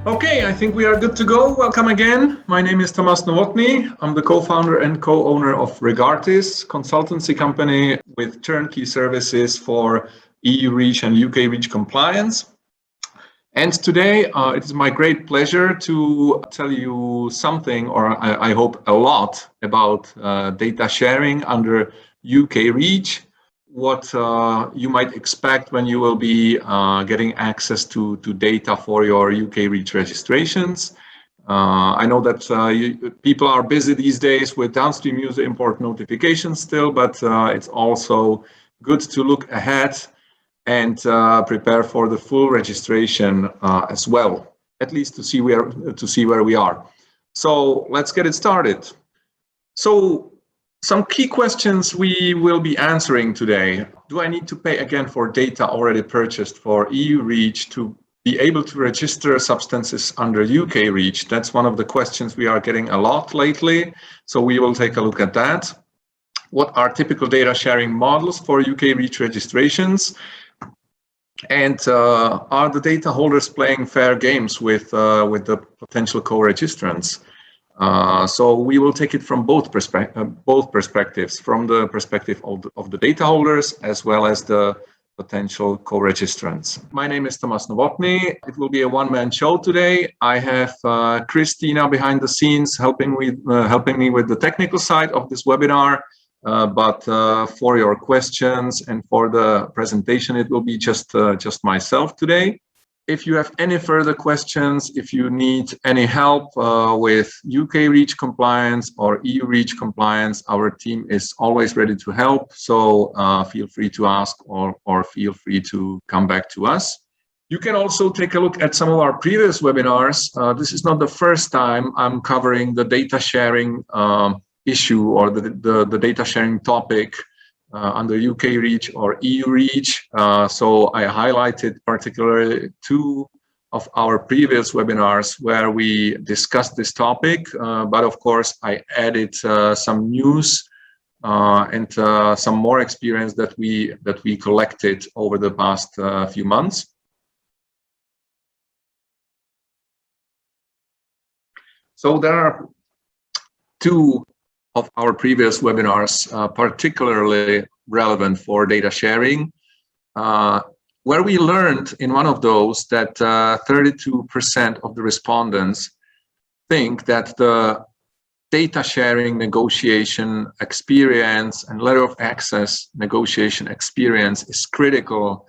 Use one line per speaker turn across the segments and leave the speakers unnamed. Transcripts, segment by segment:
Okay, I think we are good to go. Welcome again. My name is Tomáš Novotný. I'm the co-founder and co-owner of Regartis, consultancy company with turnkey services for EU REACH and UK REACH compliance. And today it is my great pleasure to tell you something, or I hope a lot, about data sharing under UK REACH, what you might expect when you will be getting access to data for your UK REACH registrations. I know that people are busy these days with downstream user import notifications still, but it's also good to look ahead and prepare for the full registration as well, at least to see where we are. So let's get it started. So some key questions we will be answering today. Do I need to pay again for data already purchased for EU REACH to be able to register substances under UK REACH? That's one of the questions we are getting a lot lately. So we will take a look at that. What are typical data sharing models for UK REACH registrations? And are the data holders playing fair games with the potential co-registrants? So we will take it from both perspectives, from the perspective of the data holders as well as the potential co-registrants. My name is Tomáš Novotný. It will be a one-man show today. I have Christina behind the scenes helping me with the technical side of this webinar. But for your questions and for the presentation, it will be just myself today. If you have any further questions, if you need any help with UK REACH compliance or EU REACH compliance, our team is always ready to help. So feel free to ask or feel free to come back to us. You can also take a look at some of our previous webinars. This is not the first time I'm covering the data sharing issue or the data sharing topic under UK REACH or EU REACH. So I highlighted particularly two of our previous webinars where we discussed this topic, but of course I added some news and some more experience that we collected over the past few months. So there are two of our previous webinars, particularly relevant for data sharing, where we learned in one of those that 32% of the respondents think that the data sharing negotiation experience and letter of access negotiation experience is critical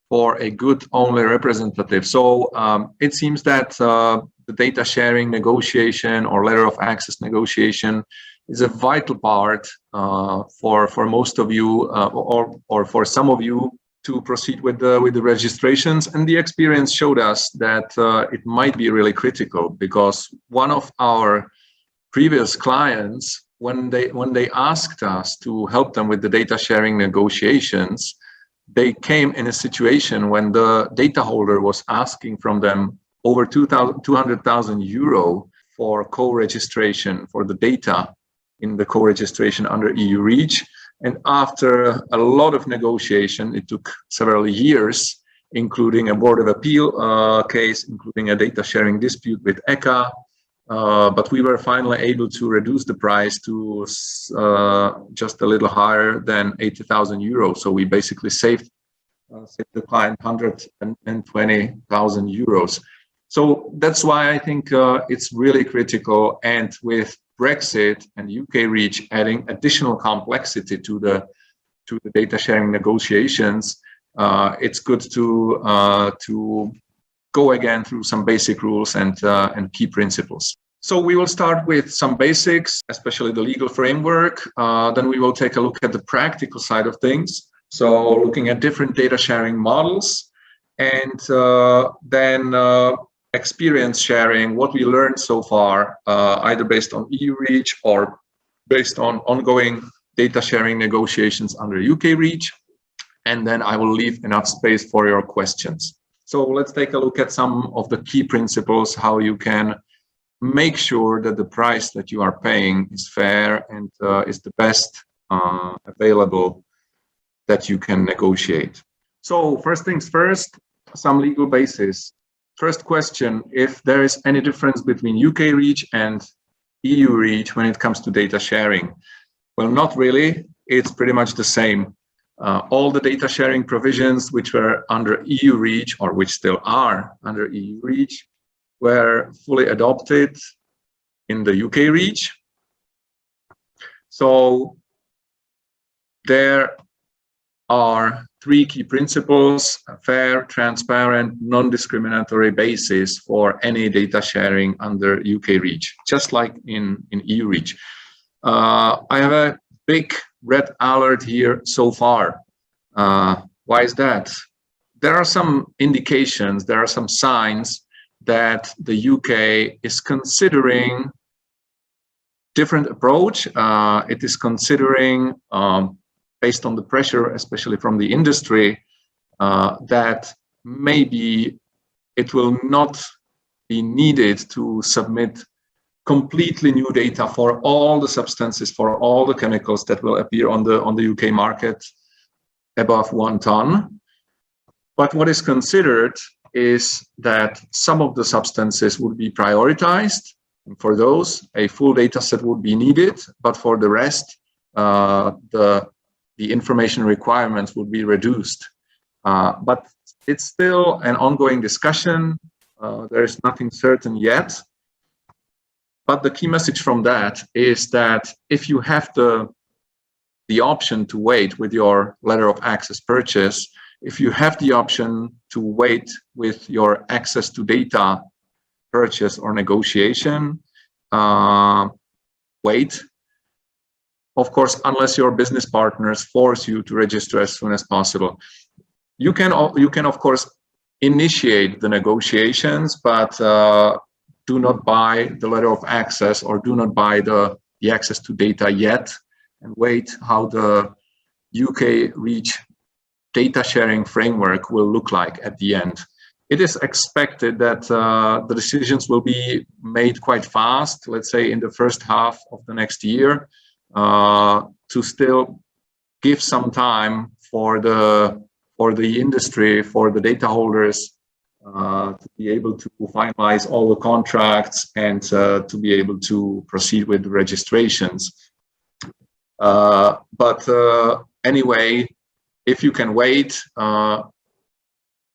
for a good only representative. So it seems that the data sharing negotiation or letter of access negotiation is a vital part for most of you or for some of you to proceed with the registrations. And the experience showed us that it might be really critical, because one of our previous clients, when they asked us to help them with the data sharing negotiations, they came in a situation when the data holder was asking from them over 200,000 euro for co-registration for the data in the co-registration under EU REACH. And after a lot of negotiation, it took several years, including a Board of Appeal case, including a data sharing dispute with ECHA. But we were finally able to reduce the price to just a little higher than 80,000 euros. So we basically saved the client 120,000 euros. So that's why I think it's really critical. And with Brexit and UK REACH adding additional complexity to the data sharing negotiations, it's good to go again through some basic rules and key principles. So we will start with some basics, especially the legal framework. Then we will take a look at the practical side of things. So looking at different data sharing models, and then experience sharing, what we learned so far, either based on EU REACH or based on ongoing data sharing negotiations under UK REACH. And then I will leave enough space for your questions. So let's take a look at some of the key principles, how you can make sure that the price that you are paying is fair and is the best available that you can negotiate. So first things first, some legal basis. first question, if there is any difference between UK REACH and EU REACH when it comes to data sharing. Well, not really. It's pretty much the same. All the data sharing provisions which were under EU REACH, or which still are under EU REACH, were fully adopted in the UK REACH. So there are three key principles: a fair, transparent, non-discriminatory basis for any data sharing under UK REACH, just like in EU REACH. I have a big red alert here so far. Why is that? There are some indications, there are some signs that the UK is considering different approach. It is considering, based on the pressure, especially from the industry, that maybe it will not be needed to submit completely new data for all the substances, for all the chemicals that will appear on the UK market above 1 ton. But what is considered is that some of the substances would be prioritized. And for those, a full data set would be needed, but for the rest, the information requirements would be reduced. But it's still an ongoing discussion. There is nothing certain yet. But the key message from that is that if you have the option to wait with your letter of access purchase, if you have the option to wait with your access to data purchase or negotiation, wait. Of course, unless your business partners force you to register as soon as possible. You can of course initiate the negotiations, but do not buy the letter of access or do not buy the access to data yet, and wait how the UK REACH data sharing framework will look like at the end. It is expected that the decisions will be made quite fast, let's say in the first half of the next year, to still give some time for the industry, for the data holders, to be able to finalize all the contracts and to be able to proceed with the registrations. But anyway, if you can wait,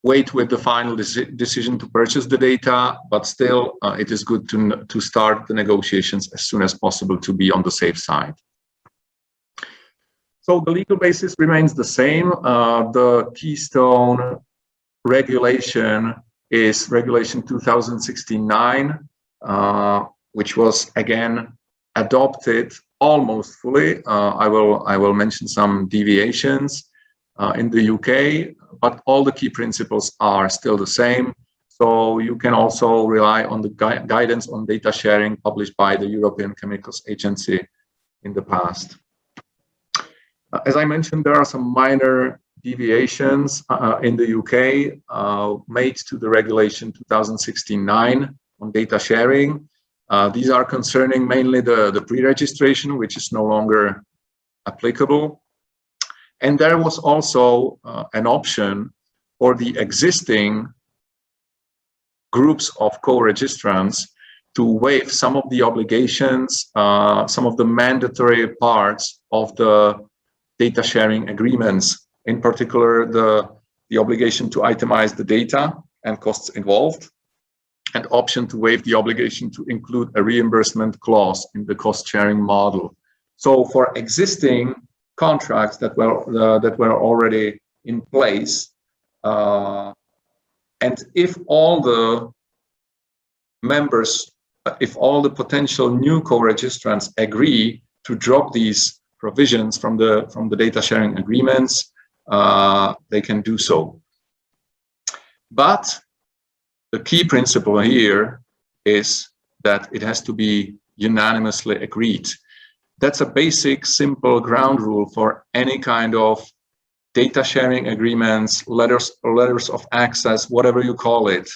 wait with the final decision to purchase the data, but still it is good to start the negotiations as soon as possible to be on the safe side. So the legal basis remains the same. The keystone regulation is Regulation 2016-9, which was again adopted almost fully. I will mention some deviations in the UK, but all the key principles are still the same. So you can also rely on the guidance on data sharing published by the European Chemicals Agency in the past. As I mentioned, there are some minor deviations in the UK made to the Regulation 2016-9 on data sharing. These are concerning mainly the pre-registration, which is no longer applicable. And there was also an option for the existing groups of co-registrants to waive some of the obligations, some of the mandatory parts of the data sharing agreements, in particular the obligation to itemize the data and costs involved, and option to waive the obligation to include a reimbursement clause in the cost sharing model. So for existing contracts that were already in place, and if all the members, if all the potential new co-registrants agree to drop these provisions from the data sharing agreements, they can do so. But the key principle here is that it has to be unanimously agreed. That's a basic, simple ground rule for any kind of data sharing agreements, letters of access, whatever you call it.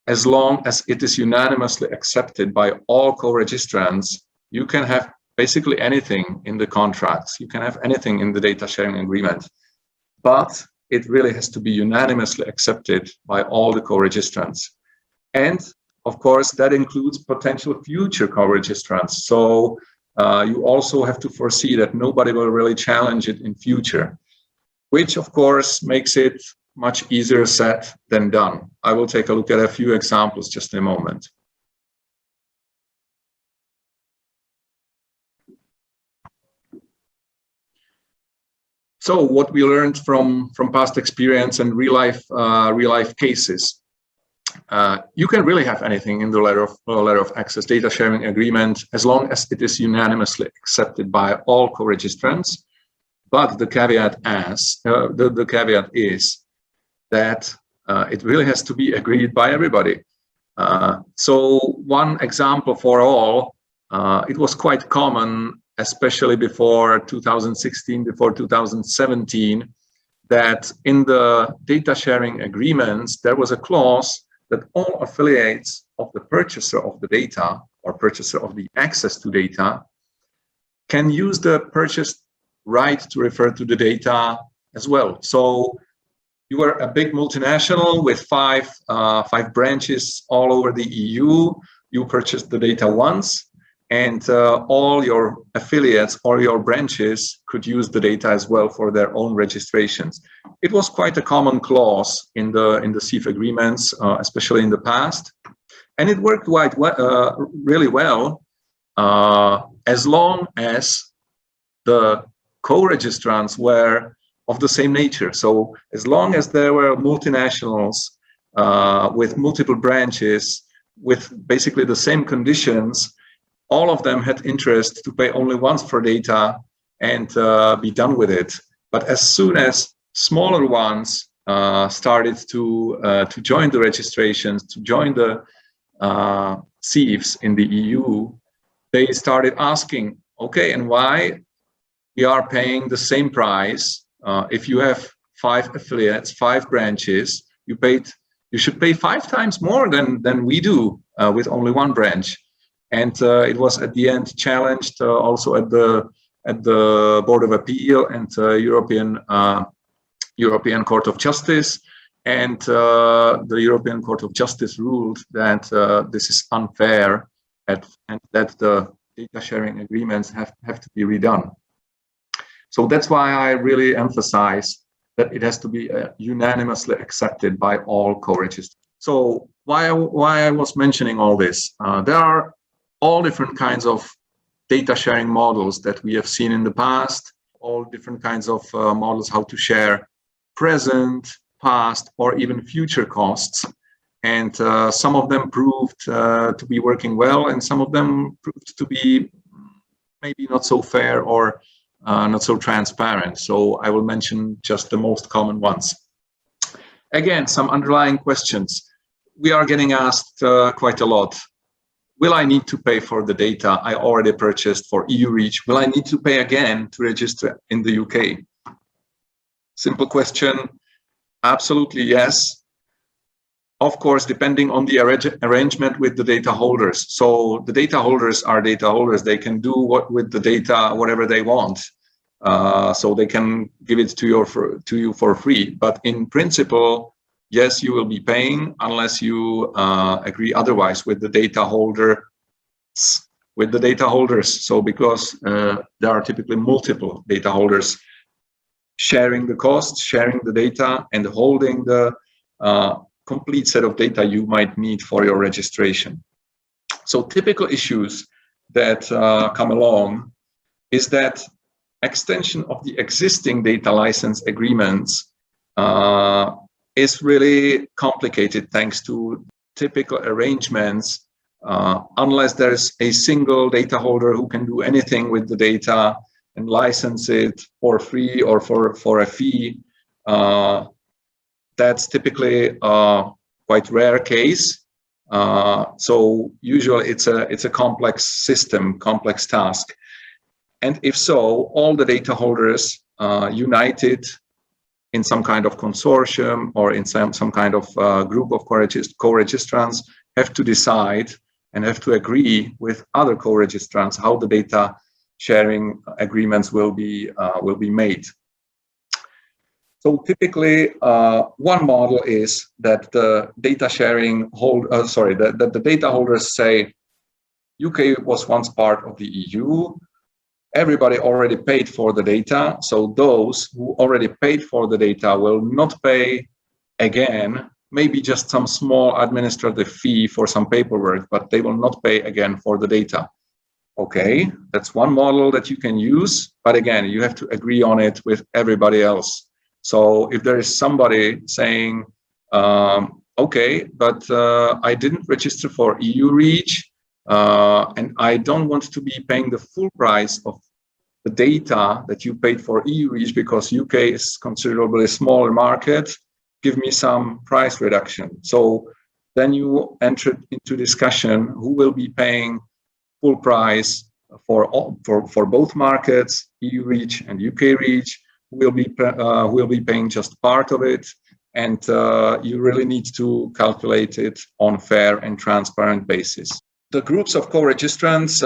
As long as it is unanimously accepted by all co-registrants, you can have basically anything in the contracts. You can have anything in the data sharing agreement. But it really has to be unanimously accepted by all the co-registrants. And of course, that includes potential future co-registrants. So you also have to foresee that nobody will really challenge it in future, which of course makes it much easier said than done. I will take a look at a few examples just in a moment. So what we learned from past experience and real life cases. You can really have anything in the letter of access data sharing agreement as long as it is unanimously accepted by all co-registrants. But the caveat is that it really has to be agreed by everybody. So one example for all, it was quite common, especially before 2016, before 2017, that in the data sharing agreements, there was a clause that all affiliates of the purchaser of the data or purchaser of the access to data can use the purchased right to refer to the data as well. So you were a big multinational with five branches all over the EU. You purchased the data once, and all your affiliates or your branches could use the data as well for their own registrations. It was quite a common clause in the CEF agreements, especially in the past, and it worked really well as long as the co-registrants were of the same nature. So as long as there were multinationals with multiple branches with basically the same conditions, all of them had interest to pay only once for data and be done with it. But as soon as smaller ones started to join the registrations, to join the CEFs in the EU, they started asking, okay, and why we are paying the same price? If you have 5 affiliates, 5 branches, you should pay 5 times more than we do with only 1 branch. And it was at the end challenged also at the Board of Appeal and European Court of Justice. And the European Court of Justice ruled that this is unfair and that the data sharing agreements have to be redone. So that's why I really emphasize that it has to be unanimously accepted by all co-registrants. So why I was mentioning all this? There are all different kinds of data sharing models that we have seen in the past, all different kinds of models how to share present, past, or even future costs. And some of them proved to be working well, and some of them proved to be maybe not so fair or not so transparent. So I will mention just the most common ones. Again, some underlying questions. We are getting asked quite a lot. Will I need to pay for the data I already purchased for EU Reach? Will I need to pay again to register in the UK? Simple question. Absolutely yes. Of course, depending on the arrangement with the data holders. So the data holders are data holders. They can do with the data whatever they want. So they can give it to you for free. But in principle, yes, you will be paying unless you agree otherwise with the data holder. So because there are typically multiple data holders sharing the costs, sharing the data, and holding the complete set of data you might need for your registration. So typical issues that come along is that extension of the existing data license agreements is really complicated thanks to typical arrangements. Unless there's a single data holder who can do anything with the data and license it for free or for a fee, that's typically a quite rare case. So usually it's a complex system, complex task. And if so, all the data holders united in some kind of consortium or in some kind of group of co-registrants have to decide and have to agree with other co-registrants how the data sharing agreements will be made. So typically, one model is that the data sharing that the data holders say, UK was once part of the EU. Everybody already paid for the data. So those who already paid for the data will not pay again, maybe just some small administrative fee for some paperwork, but they will not pay again for the data. Okay, that's one model that you can use, but again, you have to agree on it with everybody else. So if there is somebody saying, okay, but I didn't register for EU Reach, and I don't want to be paying the full price of the data that you paid for EU Reach because UK is considerably smaller market, give me some price reduction. So then you enter into discussion who will be paying full price for both markets, EU Reach and UK Reach, who will be paying just part of it, and you really need to calculate it on fair and transparent basis. The groups of co-registrants,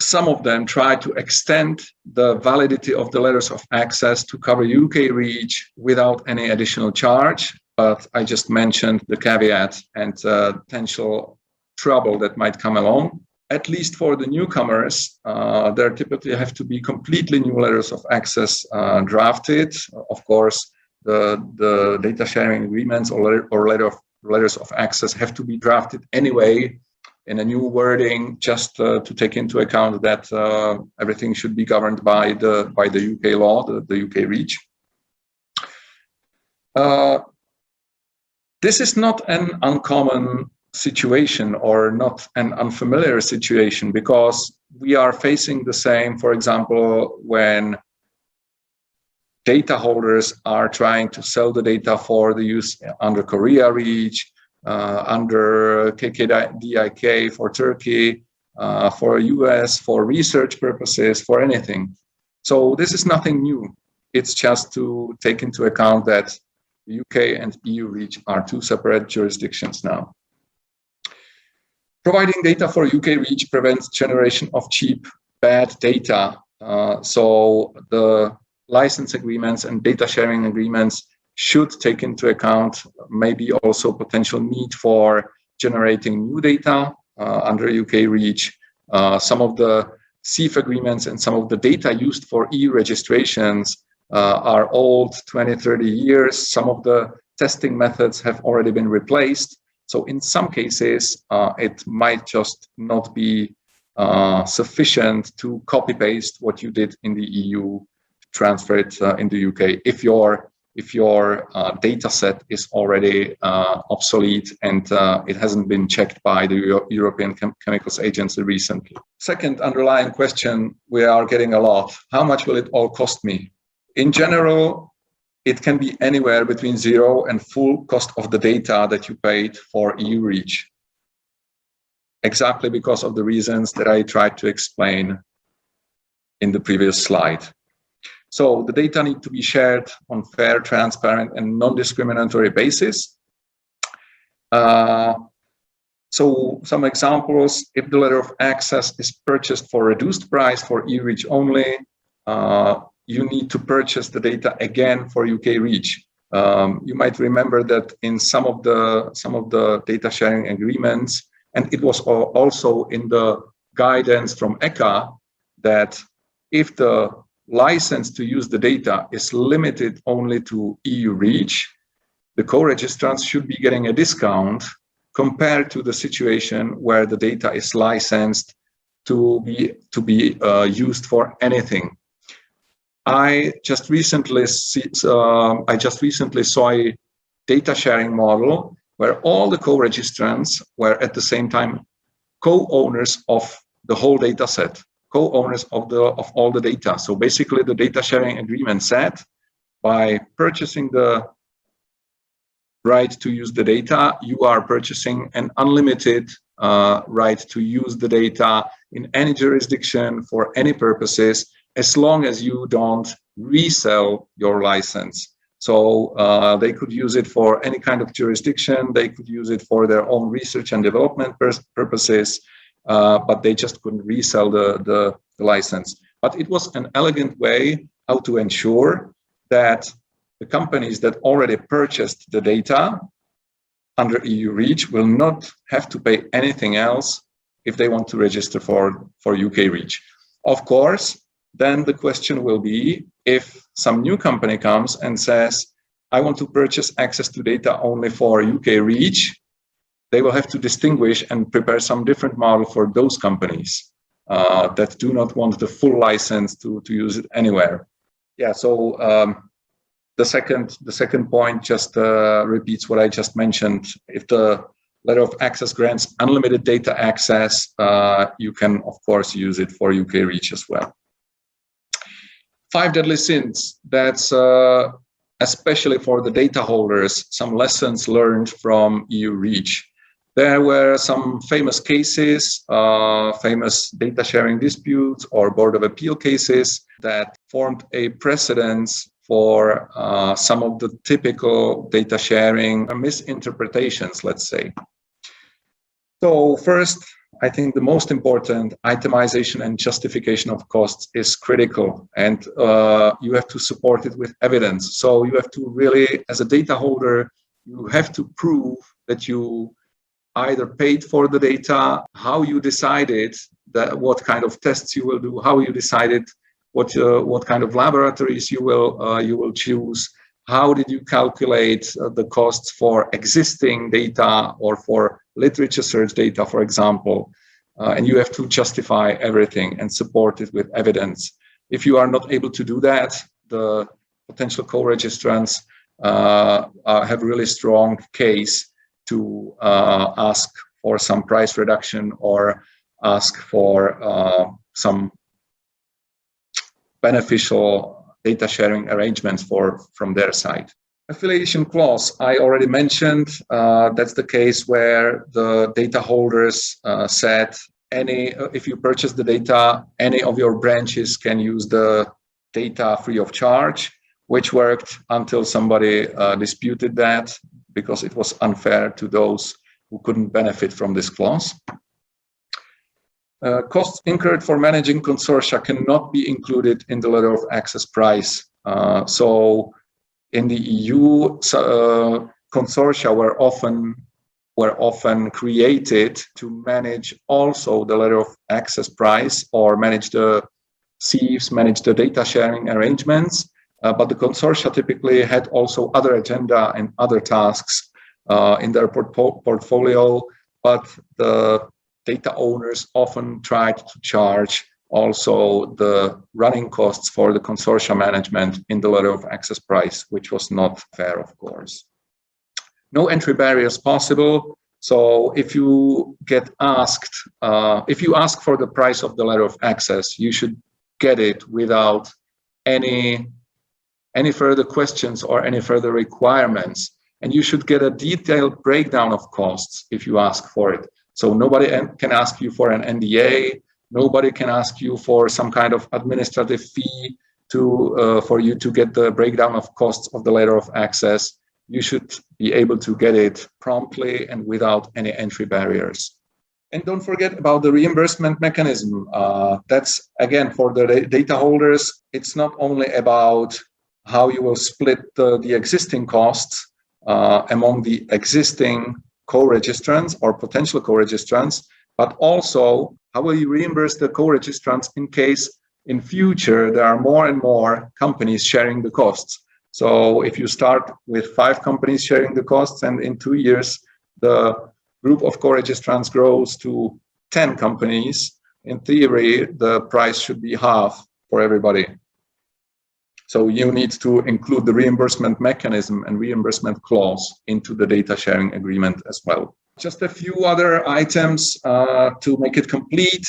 some of them try to extend the validity of the letters of access to cover UK Reach without any additional charge, but I just mentioned the caveat and potential trouble that might come along. At least for the newcomers, there typically have to be completely new letters of access drafted. Of course, the data sharing agreements or letters of access have to be drafted anyway in a new wording, just to take into account that everything should be governed by the UK law, the UK Reach. This is not an uncommon situation or not an unfamiliar situation, because we are facing the same, for example, when data holders are trying to sell the data for the use under Korea Reach, under KKDIK for Turkey, for US, for research purposes, for anything. So this is nothing new. It's just to take into account that the UK and EU Reach are two separate jurisdictions now. Providing data for UK Reach prevents generation of cheap, bad data. So the license agreements and data sharing agreements should take into account maybe also potential need for generating new data under UK Reach. Some of the CEF agreements and some of the data used for EU registrations are old, 20, 30 years. Some of the testing methods have already been replaced. So in some cases, it might just not be sufficient to copy paste what you did in the EU, transfer it in the UK if your data set is already obsolete and it hasn't been checked by the European Chemicals Agency recently. Second underlying question we are getting a lot: how much will it all cost me? In general, it can be anywhere between zero and full cost of the data that you paid for EU Reach. Exactly because of the reasons that I tried to explain in the previous slide. So the data need to be shared on fair, transparent, and non-discriminatory basis. So some examples: if the letter of access is purchased for reduced price for EU Reach only, you need to purchase the data again for UK Reach. You might remember that in some of the data sharing agreements, and it was also in the guidance from ECHA, that if the license to use the data is limited only to EU Reach, the co-registrants should be getting a discount compared to the situation where the data is licensed to be used for anything. I just recently saw a data sharing model where all the co-registrants were at the same time co-owners of the whole data set, co-owners of all the data. So basically the data sharing agreement said, by purchasing the right to use the data, you are purchasing an unlimited right to use the data in any jurisdiction for any purposes, as long as you don't resell your license. So they could use it for any kind of jurisdiction, they could use it for their own research and development purposes, but they just couldn't resell the license. But it was an elegant way how to ensure that the companies that already purchased the data under EU Reach will not have to pay anything else if they want to register for UK Reach. Of course, then the question will be, if some new company comes and says, I want to purchase access to data only for UK Reach, they will have to distinguish and prepare some different model for those companies that do not want the full license to use it anywhere. Yeah, so the second point just repeats what I just mentioned. If the letter of access grants unlimited data access, you can, of course, use it for UK Reach as well. 5 deadly sins, that's especially for the data holders, some lessons learned from EU Reach. There were some famous cases, famous data sharing disputes or Board of Appeal cases that formed a precedence for some of the typical data sharing misinterpretations, let's say. So first, I think the most important, itemization and justification of costs is critical, and you have to support it with evidence. So you have to really, as a data holder, you have to prove that you either paid for the data, how you decided that what kind of tests you will do, how you decided what kind of laboratories you will choose, how did you calculate the costs for existing data or for literature search data, for example, and you have to justify everything and support it with evidence. If you are not able to do that, the potential co-registrants have a really strong case to ask for some price reduction or ask for some beneficial data sharing arrangements from their side. Affiliation clause, I already mentioned, that's the case where the data holders said if you purchase the data, any of your branches can use the data free of charge, which worked until somebody disputed that because it was unfair to those who couldn't benefit from this clause. Costs incurred for managing consortia cannot be included in the letter of access price. So in the EU, consortia were often created to manage also the letter of access price or manage the CEFs, manage the data sharing arrangements. But the consortia typically had also other agenda and other tasks in their portfolio, but the data owners often tried to charge also the running costs for the consortia management in the letter of access price, which was not fair, of course. No entry barriers possible. So if you get asked, if you ask for the price of the letter of access, you should get it without any further questions or any further requirements. And you should get a detailed breakdown of costs if you ask for it. So nobody can ask you for an NDA. Nobody can ask you for some kind of administrative fee for you to get the breakdown of costs of the letter of access. You should be able to get it promptly and without any entry barriers. And don't forget about the reimbursement mechanism. That's, again, for the data holders. It's not only about how you will split the existing costs among the existing co-registrants or potential co-registrants, but also how will you reimburse the co-registrants in case in future there are more and more companies sharing the costs. So if you start with 5 companies sharing the costs and in 2 years the group of co-registrants grows to 10 companies, in theory the price should be half for everybody. So you need to include the reimbursement mechanism and reimbursement clause into the data sharing agreement as well. Just a few other items to make it complete.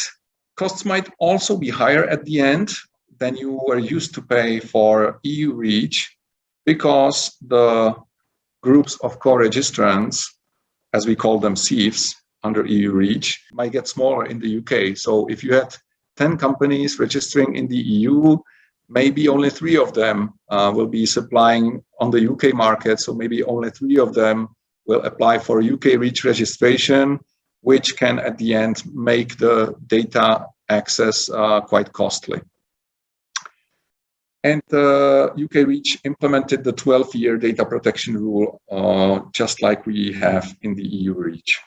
Costs might also be higher at the end than you were used to pay for EU Reach because the groups of co-registrants, as we call them CEFs under EU Reach, might get smaller in the UK. So if you had 10 companies registering in the EU, maybe only 3 of them will be supplying on the UK market. So maybe only 3 of them will apply for UK Reach registration, which can at the end make the data access quite costly. And UK REACH implemented the 12-year data protection rule, just like we have in the EU REACH.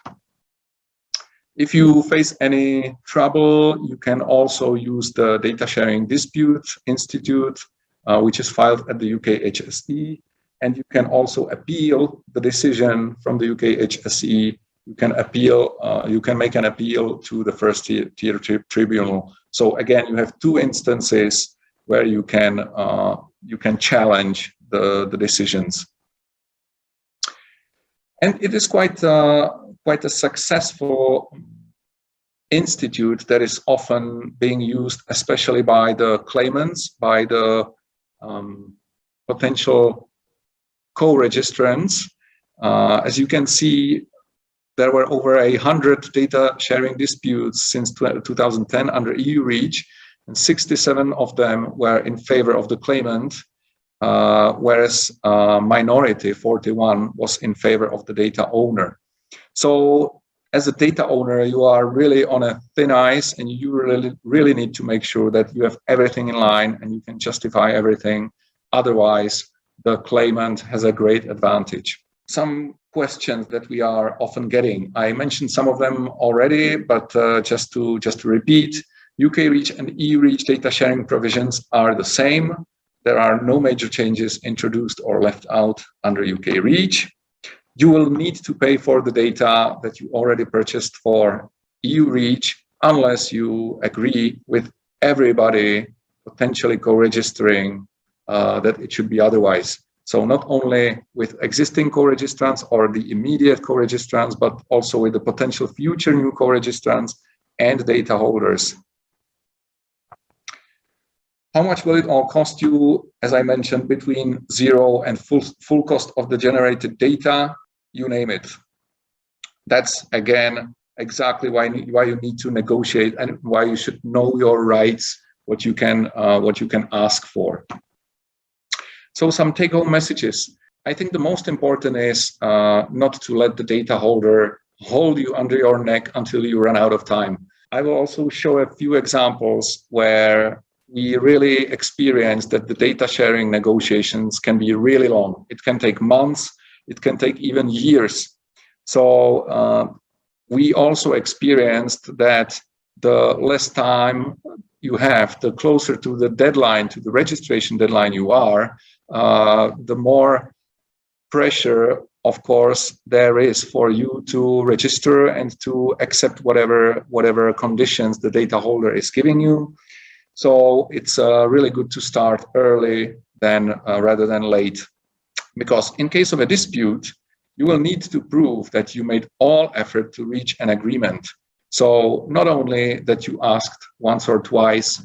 If you face any trouble, you can also use the Data Sharing Dispute Institute, which is filed at the UK HSE. And you can also appeal the decision from the UK HSE. You can appeal. You can make an appeal to the first tier tribunal. So again, you have two instances where you can challenge the decisions. And it is quite a successful institute that is often being used, especially by the claimants, by the potential co-registrants. As you can see, there were over 100 data sharing disputes since 2010 under EU REACH, and 67 of them were in favor of the claimant, whereas minority, 41, was in favor of the data owner. So as a data owner, you are really on a thin ice, and you really need to make sure that you have everything in line and you can justify everything. Otherwise, the claimant has a great advantage. Some questions that we are often getting. I mentioned some of them already, but just to repeat, UK REACH and EU REACH data sharing provisions are the same. There are no major changes introduced or left out under UK REACH. You will need to pay for the data that you already purchased for EU REACH unless you agree with everybody potentially co-registering that it should be otherwise. So not only with existing co-registrants or the immediate co-registrants, but also with the potential future new co-registrants and data holders. How much will it all cost you? As I mentioned, between zero and full cost of the generated data, you name it. That's, again, exactly why you need to negotiate and why you should know your rights, what you can ask for. So some take-home messages. I think the most important is not to let the data holder hold you under your neck until you run out of time. I will also show a few examples where we really experience that the data sharing negotiations can be really long. It can take months, it can take even years. So we also experienced that the less time you have, the closer to the deadline, to the registration deadline you are, the more pressure, of course, there is for you to register and to accept whatever conditions the data holder is giving you. So it's really good to start early rather than late, because in case of a dispute, you will need to prove that you made all effort to reach an agreement. So not only that you asked once or twice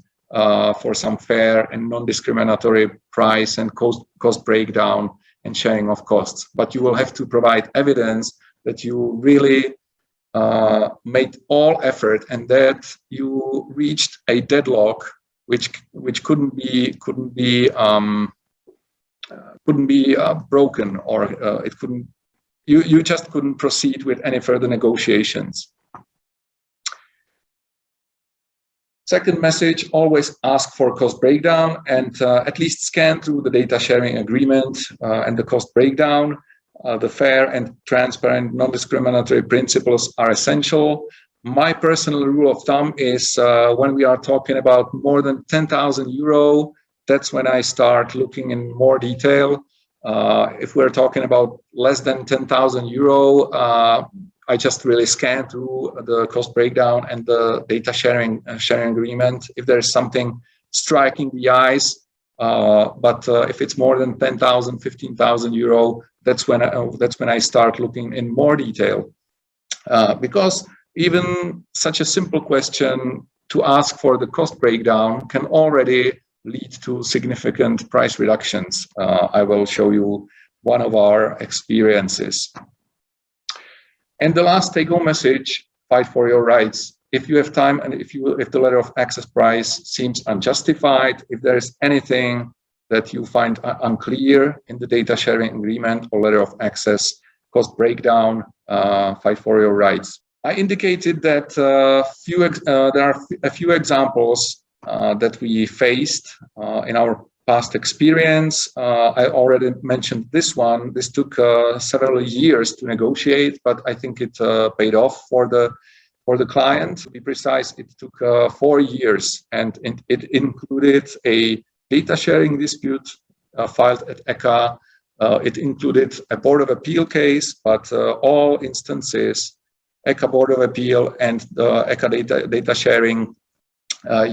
for some fair and non-discriminatory price and cost breakdown and sharing of costs, but you will have to provide evidence that you really made all effort and that you reached a deadlock which couldn't be broken, or it couldn't. You just couldn't proceed with any further negotiations. Second message, always ask for cost breakdown and at least scan through the data sharing agreement and the cost breakdown. The fair and transparent non-discriminatory principles are essential. My personal rule of thumb is when we are talking about more than 10,000 euro, that's when I start looking in more detail. If we're talking about less than 10,000 euro, I just really scan through the cost breakdown and the data sharing agreement if there's something striking the eyes. But if it's more than 10,000, 15,000 euro, that's when I start looking in more detail. Because even such a simple question to ask for the cost breakdown can already lead to significant price reductions. I will show you one of our experiences. And the last take-home message, fight for your rights. If you have time and if the letter of access price seems unjustified, if there is anything that you find unclear in the data sharing agreement or letter of access, cost breakdown, fight for your rights. I indicated that there are a few examples that we faced in our past experience. I already mentioned this one. This took several years to negotiate, but I think it paid off for the client. To be precise, it took 4 years, and it included a data sharing dispute filed at ECHA. It included a Board of Appeal case, but all instances, ECHA Board of Appeal and the ECHA data sharing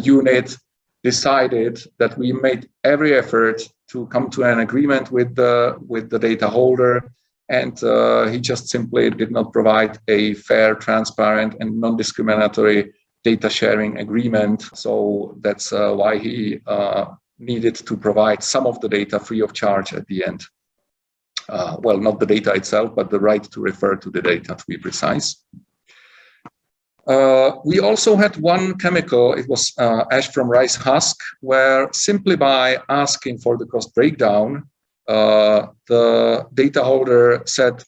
unit decided that we made every effort to come to an agreement with the data holder, and he just simply did not provide a fair, transparent, and non-discriminatory data sharing agreement. So that's why he needed to provide some of the data free of charge at the end. Well, not the data itself, but the right to refer to the data, to be precise. We also had one chemical, it was ash from rice husk, where simply by asking for the cost breakdown, the data holder said,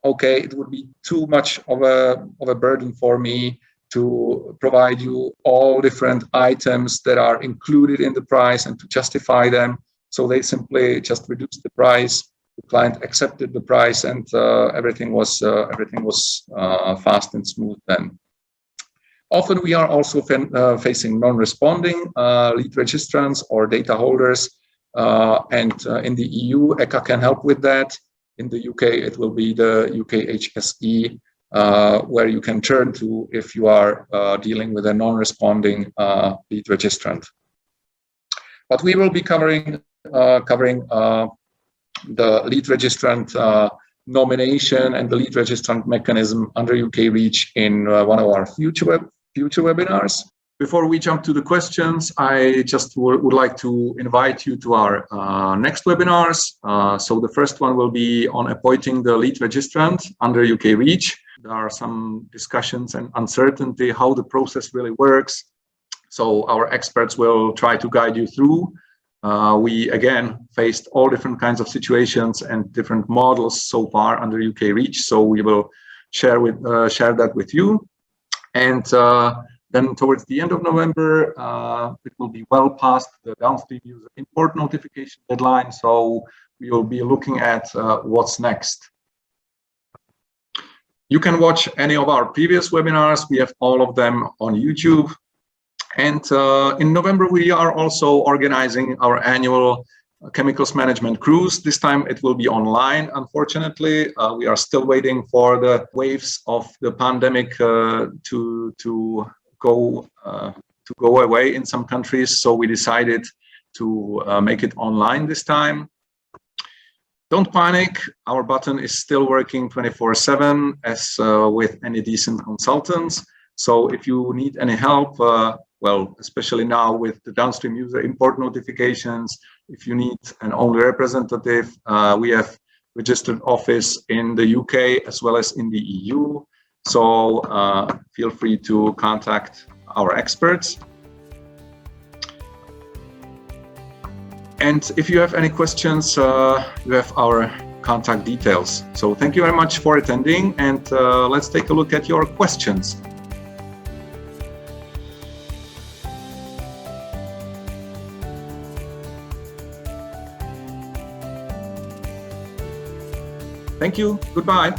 okay, it would be too much of a burden for me to provide you all different items that are included in the price and to justify them. So they simply just reduced the price. The client accepted the price, and everything was fast and smooth then. Often we are also facing non-responding lead registrants or data holders, and in the EU, ECHA can help with that. In the UK, it will be the UK HSE, where you can turn to if you are dealing with a non-responding lead registrant. But we will be covering the lead registrant nomination and the lead registrant mechanism under UK REACH in one of our future webinars. Before we jump to the questions, I just would like to invite you to our next webinars. So the first one will be on appointing the lead registrant under UK REACH. There are some discussions and uncertainty how the process really works. So our experts will try to guide you through. We again faced all different kinds of situations and different models so far under UK REACH. So we will share that with you. And then towards the end of November, it will be well past the downstream user import notification deadline. So we will be looking at what's next. You can watch any of our previous webinars. We have all of them on YouTube. And in November, we are also organizing our annual chemicals management cruise. This time it will be online, unfortunately. We are still waiting for the waves of the pandemic to go away in some countries. So we decided to make it online this time. Don't panic, our button is still working 24/7 as with any decent consultants. So if you need any help, well, especially now with the downstream user import notifications, if you need an only representative, we have registered office in the UK as well as in the EU. So feel free to contact our experts. And if you have any questions, you have our contact details. So thank you very much for attending, and let's take a look at your questions. Thank you. Goodbye.